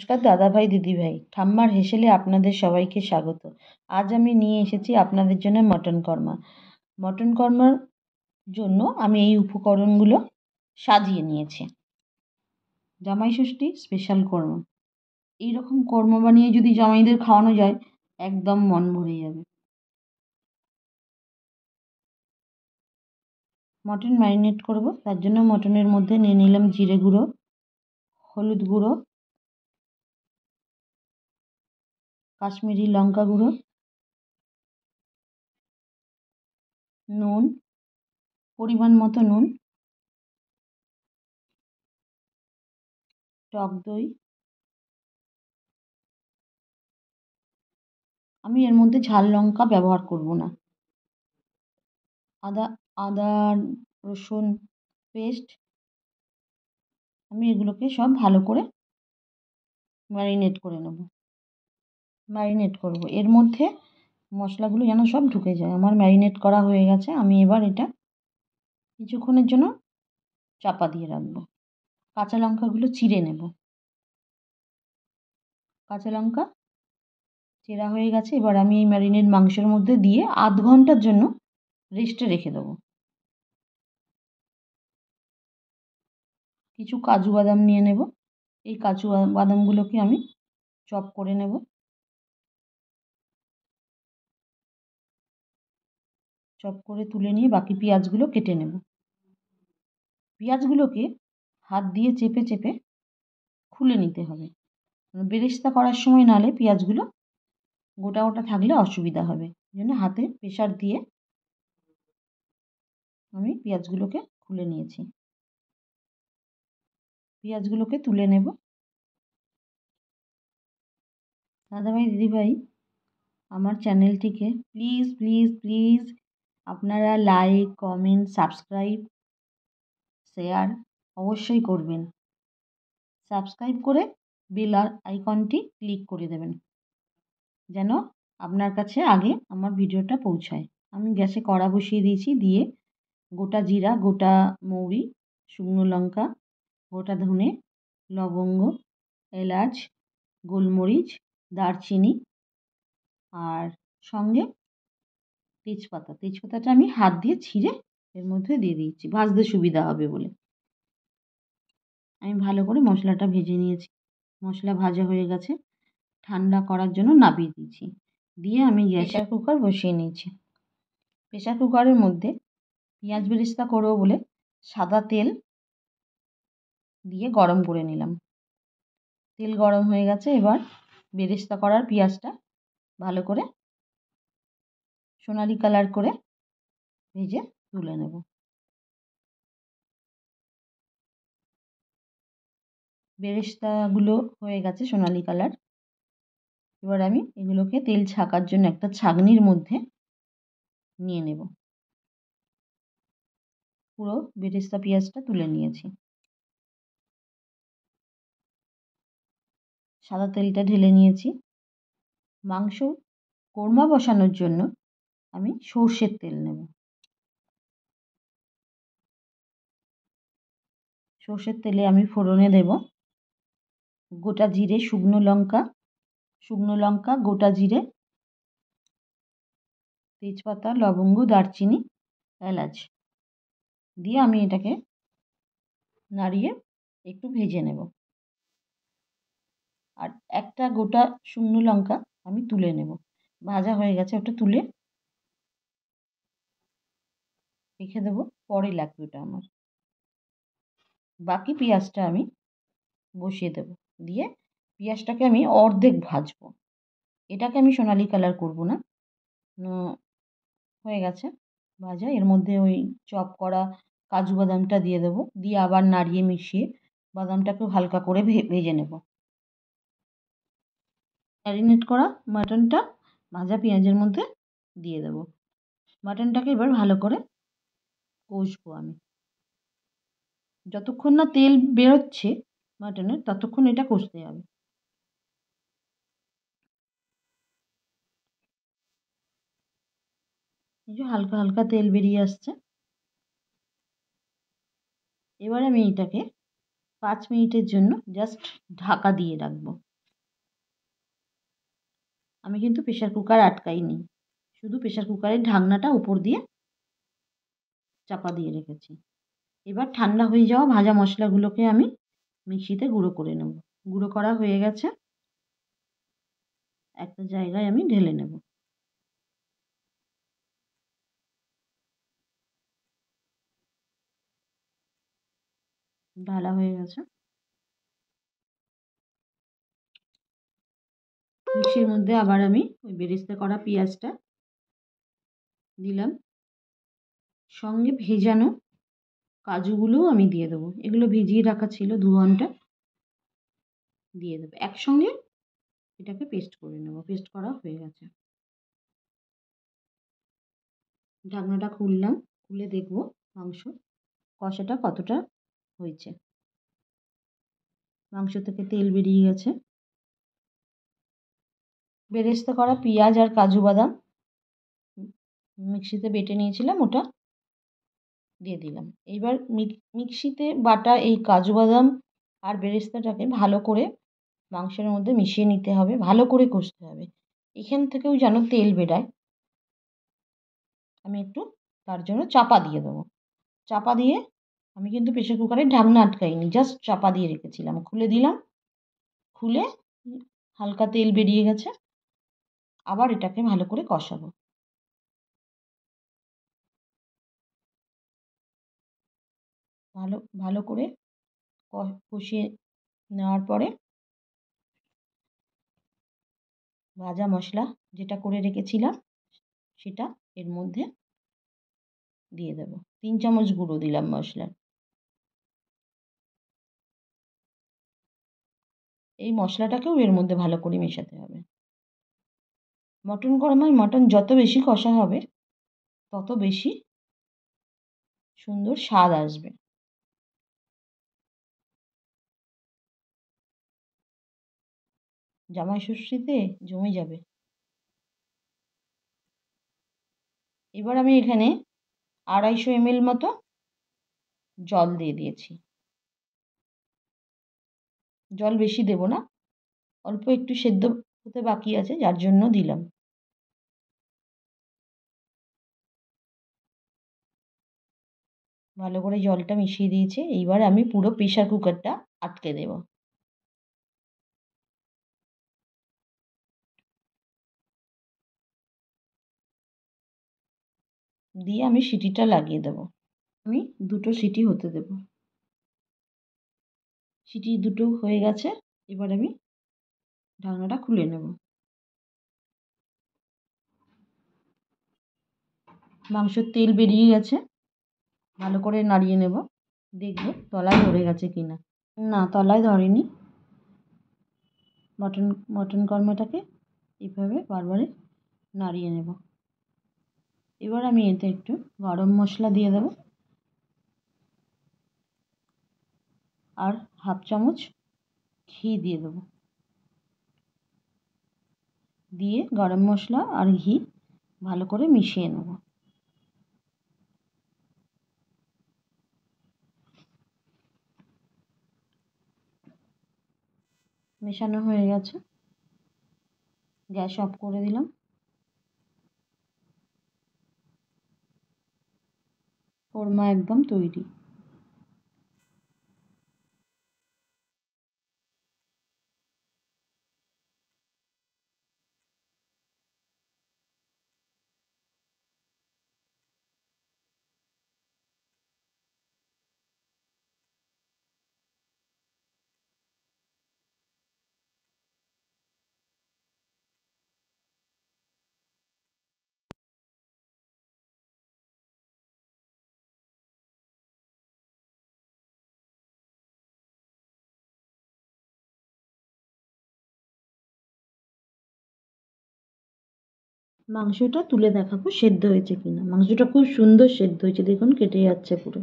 নমস্কার দাদাভাই দিদিভাই, ঠাম্মার হেসেলে আপনাদের সবাইকে স্বাগত। আজ আমি নিয়ে এসেছি আপনাদের জন্য মটন কর্মা। মটন কর্মার জন্য আমি এই উপকরণগুলো সাজিয়ে নিয়েছি। জামাই ষষ্ঠী স্পেশাল কর্মা। এইরকম কর্মা বানিয়ে যদি জামাইদের খাওয়ানো যায়, একদম মন ভরে যাবে। মটন ম্যারিনেট করব, তার জন্য মটনের মধ্যে নিয়ে নিলাম জিরে গুঁড়ো, হলুদ গুঁড়ো, কাশ্মীরি লঙ্কা গুঁড়ো, নুন, পরিমাণ মতো নুন, টক দই। আমি এর মধ্যে ঝাল লঙ্কা ব্যবহার করব না। আদা আদা রসুন পেস্ট, আমি এগুলোকে সব ভালো করে ম্যারিনেট করব। এর মধ্যে মশলাগুলো যেন সব ঢুকে যায়। আমার ম্যারিনেট করা হয়ে গেছে। আমি এবার এটা কিছুক্ষণের জন্য চাপা দিয়ে রাখবো। কাঁচা লঙ্কাগুলো চিড়ে নেব। কাঁচা লঙ্কা চেরা হয়ে গেছে। এবার আমি এই ম্যারিনেট মাংসের মধ্যে দিয়ে আধ ঘন্টার জন্য রেস্টে রেখে দেবো। কিছু কাজু বাদাম নিয়ে নেব। এই কাজু বাদামগুলোকে আমি চপ করে নেব। চপ করে তুলে নিয়ে বাকি পেঁয়াজগুলো কেটে নেব। পেঁয়াজগুলোকে হাত দিয়ে চেপে চেপে খুলে নিতে হবে। বেরেস্তা করার সময় নাহলে পেঁয়াজগুলো গোটা গোটা থাকলে অসুবিধা হবে। এই জন্য হাতে প্রেসার দিয়ে আমি পেঁয়াজগুলোকে খুলে নিয়েছি। পেঁয়াজগুলোকে তুলে নেব। দাদাভাই দিদিভাই, আমার চ্যানেলটিকে প্লিজ প্লিজ প্লিজ আপনারা লাইক, কমেন্ট, সাবস্ক্রাইব, শেয়ার অবশ্যই করবেন। সাবস্ক্রাইব করে বেল আইকনটি ক্লিক করে দেবেন, যেন আপনার কাছে আগে আমার ভিডিওটা পৌঁছায়। আমি গ্যাসে কড়া বসিয়ে দিয়েছি, দিয়ে গোটা জিরা, গোটা মৌরি, শুকনো লঙ্কা, গোটা ধনে, লবঙ্গ, এলাচ, গোলমরিচ, দারচিনি আর সঙ্গে তেজপাতাটা আমি হাত দিয়ে ছিঁড়ে এর মধ্যে দিয়ে দিয়েছি, ভাজতে সুবিধা হবে বলে। আমি ভালো করে মশলাটা ভেজে নিয়েছি। মশলা ভাজা হয়ে গেছে। ঠান্ডা করার জন্য নামিয়ে দিয়েছি। দিয়ে আমি প্রেসার কুকার বসিয়ে নিয়েছি। প্রেসার কুকারের মধ্যে পেঁয়াজ বেরেস্তা করবো বলে সাদা তেল দিয়ে গরম করে নিলাম। তেল গরম হয়ে গেছে। এবার বেরেস্তা করার পেঁয়াজটা ভালো করে সোনালি কালার করে ভেজে তুলে নেব। বেরেস্তাগুলো হয়ে গেছে সোনালি কালার। এবার আমি এগুলোকে তেল ছাকার জন্য একটা ছাঁকনির মধ্যে নিয়ে নেব। পুরো বেরেস্তা পেঁয়াজটা তুলে নিয়েছি। সাদা তেলটা ঢেলে নিয়েছি। মাংস কোরমা বসানোর জন্য আমি সর্ষের তেল নেব। সর্ষের তেলে আমি ফোড়নে দেব গোটা জিরে, শুকনো লঙ্কা, গোটা জিরে, তেজপাতা, লবঙ্গ, দারচিনি, এলাচ দিয়ে আমি এটাকে নাড়িয়ে একটু ভেজে নেব। আর একটা গোটা শুকনো লঙ্কা আমি তুলে নেব। ভাজা হয়ে গেছে, ওটা তুলে রেখে দেবো, পরে লাগবে ওটা আমার। বাকি পেঁয়াজটা আমি বসিয়ে দেব, দিয়ে পেঁয়াজটাকে আমি অর্ধেক ভাজবো। এটাকে আমি সোনালি কালার করব না। হয়ে গেছে ভাজা। এর মধ্যে ওই চপ করা কাজু বাদামটা দিয়ে দেবো, দিয়ে আবার নাড়িয়ে মিশিয়ে বাদামটাকেও হালকা করে ভেজে নেব। ম্যারিনেট করা মাটনটা ভাজা পেঁয়াজের মধ্যে দিয়ে দেব। মাটনটাকে এবার ভালো করে কষবো আমি। যতক্ষণ না তেল বেরোচ্ছে মাটনের, ততক্ষণ এটা কষতে হবে। এই যে হালকা হালকা তেল বেরিয়ে আসছে। এবার আমি এটাকে 5 মিনিটের জন্য জাস্ট ঢাকা দিয়ে রাখবো। আমি কিন্তু প্রেশার কুকার আটকাইনি, শুধু প্রেশার কুকারের ঢাকনাটা উপর দিয়ে চাপা দিয়ে রেখেছি। এবার ঠান্ডা হয়ে যাওয়া ভাজা মশলাগুলোকে আমি মিক্সিতে গুঁড়ো করে নেব। গুঁড়ো করা হয়ে গেছে, একটা জায়গায় আমি ঢেলে নেব। ঢালা হয়ে গেছে। মিক্সির মধ্যে আবার আমি ওই বেরেস্তা করা পেঁয়াজটা দিলাম, সঙ্গে ভেজানো কাজুগুলোও আমি দিয়ে দেবো। এগুলো ভিজিয়ে রাখা ছিল 2 ঘন্টা, দিয়ে দেবো একসঙ্গে। এটাকে পেস্ট করে নেব। পেস্ট করা হয়ে গেছে। ঢাকনাটা খুললাম, খুলে দেখব মাংস কষাটা কতটা হয়েছে। মাংস থেকে তেল বেরিয়ে গেছে। বেরেস্তা করা পেঁয়াজ আর কাজু বাদাম মিক্সিতে বেটে নিয়েছিলাম, ওটা দিয়ে দিলাম। এইবার মিক্সিতে বাটা এই কাজু বাদাম আর বেরেস্তাটাকে ভালো করে মাংসের মধ্যে মিশিয়ে নিতে হবে, ভালো করে কষতে হবে। এখান থেকেও যেন তেল বেরায়। আমি একটু তার জন্য চাপা দিয়ে দেবো। চাপা দিয়ে আমি কিন্তু প্রেশার কুকারের ঢাকনা আটকাইনি, জাস্ট চাপা দিয়ে রেখেছিলাম। খুলে দিলাম, খুলে হালকা তেল বেরিয়ে গেছে। আবার এটাকে ভালো করে কষাবো। ভালো ভালো করে কষিয়ে নেওয়ার পরে ভাজা মশলা যেটা করে রেখেছিলাম সেটা এর মধ্যে দিয়ে দেবো। 3 চামচ গুঁড়ো দিলাম মশলার। এই মশলাটাকেও এর মধ্যে ভালো করে মেশাতে হবে। মটন কর্মায় মটন যত বেশি কষা হবে তত বেশি সুন্দর স্বাদ আসবে। জামাই ষষ্ঠীতে জমে যাবে। এবার আমি এখানে 250 ml মতো জল দিয়ে দিয়েছি। জল বেশি দেব না, অল্প একটু সেদ্ধ হতে বাকি আছে, যার জন্য দিলাম। ভালো করে জলটা মিশিয়ে দিয়েছি। এইবার আমি পুরো প্রেশার কুকারটা আটকে দেব। দিয়ে আমি সিটিটা লাগিয়ে দেব। আমি 2টো সিটি হতে দেব। সিটি 2টো হয়ে গেছে। এবার আমি ঢাকনাটা খুলে নেব। মাংসের তেল বেরিয়ে গেছে, ভালো করে নাড়িয়ে নেব। দেখব তলায় ধরে গেছে কিনা। না, তলায় ধরেনি। মটন কর্মাটাকে এইভাবে বারবার নাড়িয়ে নেব। এবার আমি এতে একটু গরম মশলা দিয়ে দেব আর 1/2 চামচ ঘি দিয়ে দেব। দিয়ে গরম মশলা আর ঘি ভালো করে মিশিয়ে নেব। মেশানো হয়ে গেছে। গ্যাস অফ করে দিলাম। কোরমা একদম তৈরি। মাংসটা তুলে দেখাবো সেদ্ধ হয়েছে কিনা। মাংসটা খুব সুন্দর সেদ্ধ হয়েছে, দেখুন কেটে যাচ্ছে পুরো।